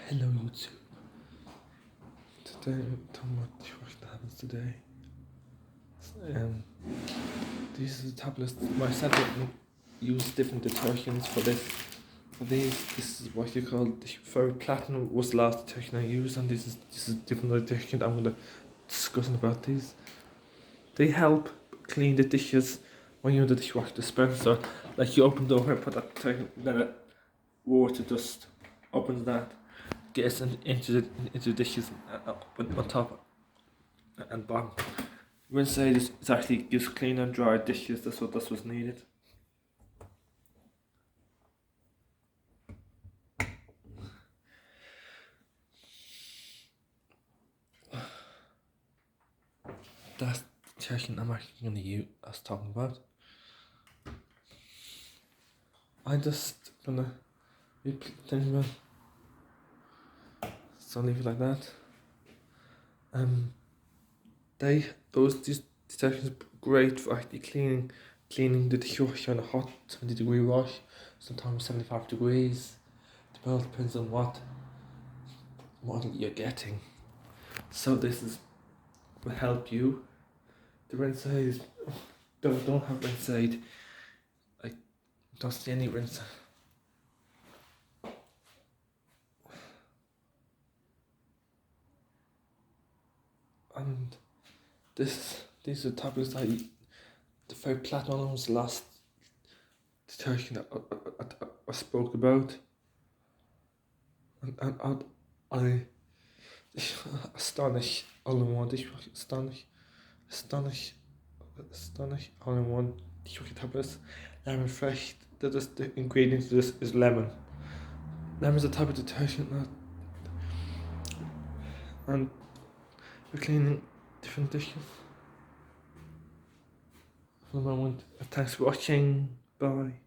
Hello YouTube. Today I'm talking about dishwasher that happens today. Um, these are the tablets. My set use different detergents for this. For these, this is what you call the very platinum was the last detergent I used, and this is different detergent. I'm gonna discussing about these. They help clean the dishes when you're in the dishwasher dispenser. Like you open the door and put that detergent, then it water just opens that. Gets into the dishes on top and bottom. Rinse aid is actually gives clean and dry dishes. That's what's needed. That's the detergent I'm actually going to use. I was talking about. I'm just gonna think about. So leave it like that. These detergents are great for actually cleaning the dishwasher on a hot 20-degree wash, sometimes 75 degrees. It all depends on what model you're getting. So this will help you. The rinse aid don't have rinse aid. I don't see any rinse. And these are tablets the very platinum was the last detergent I spoke about. And I astonish all in one dishwasher. Astonish all in one dishwasher tablets. Lemon fresh. The ingredient to this is lemon. Lemon is a type of detergent and for cleaning different dishes. For the moment, thanks for watching. Bye.